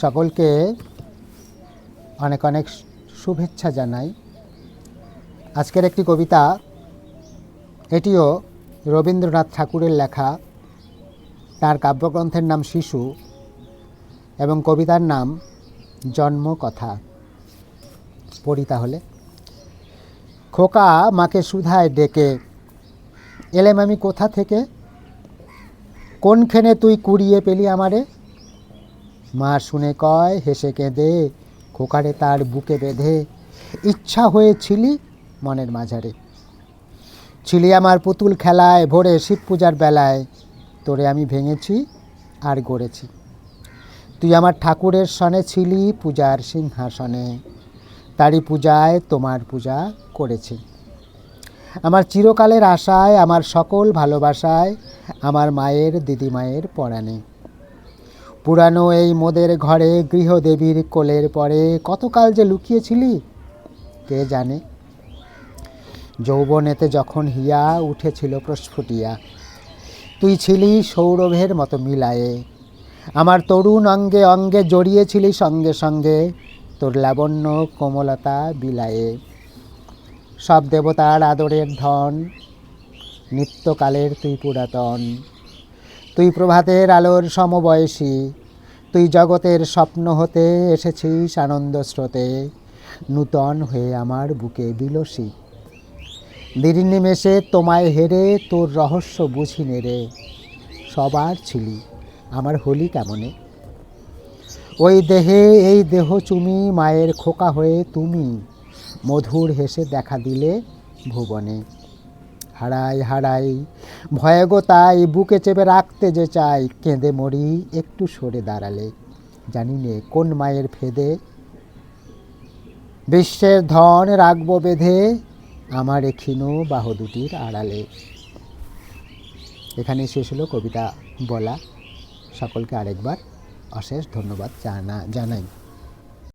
সকলকে অনেক অনেক শুভেচ্ছা জানাই। আজকের একটি কবিতা, এটিও রবীন্দ্রনাথ ঠাকুরের লেখা। তার কাব্যগ্রন্থের নাম শিশু এবং কবিতার নাম জন্মকথা। পড়ি তাহলে। খোকা মাকে সুধায় ডেকে, এলেম আমি কোথা থেকে? কোনখানে তুই কুড়িয়ে পেলি আমারে? মা শুনে কয় হেসে কেঁদে, খোকারে তার বুকে বেঁধে ইচ্ছা হয়েছিলি মনের মাঝারে। ছিলি আমার পুতুল খেলায় ভোরে শিব পূজার বেলায়, তোরে আমি ভেঙেছি আর গড়েছি। তুই আমার ঠাকুরের সনে ছিলি পূজার সিংহাসনে, তারই পূজায় তোমার পূজা করেছি। আমার চিরকালের আশায়, আমার সকল ভালোবাসায়, আমার মায়ের দিদিমায়ের পরাণে। পুরানো এই মোদের ঘরে গৃহদেবীর কোলের পরে কতকাল যে লুকিয়েছিলি কে জানে। যৌবনেতে যখন হিয়া উঠেছিল প্রস্ফুটিয়া, তুই ছিলি সৌরভের মতো মিলায়ে। আমার তরুণ অঙ্গে অঙ্গে জড়িয়েছিলি সঙ্গে সঙ্গে, তোর লাবণ্য কোমলতা বিলায়ে। সব দেবতার আদরের ধন, নিত্যকালের তুই পুরাতন। তুই প্রভাতের আলোর সমবয়সী, তুই জগতের স্বপ্ন হতে এসেছিস আনন্দ স্রোতে, নূতন হয়ে আমার বুকে বিলসী। দিনের নিমেষে তোমায় হেরে তোর রহস্য বুঝি নেড়ে, সবার ছিলি আমার হলি কেমনে। ওই দেহে এই দেহ চুমি মায়ের খোকা হয়ে তুমি মধুর হেসে দেখা দিলে ভুবনে। হারাই হারাই ভয়ে গো তাই বুকে চেপে রাখতে যে চাই, কেঁদে মরি একটু সরে দাঁড়ালে। জানি নে কোন মায়ের ফেদে বিশ্বের ধন রাখবো বেঁধে, আমার এ ক্ষীণ বাহু দুটির আড়ালে। এখানে শেষ হলো কবিতা বলা। সকলকে আরেকবার অশেষ ধন্যবাদ জানাই।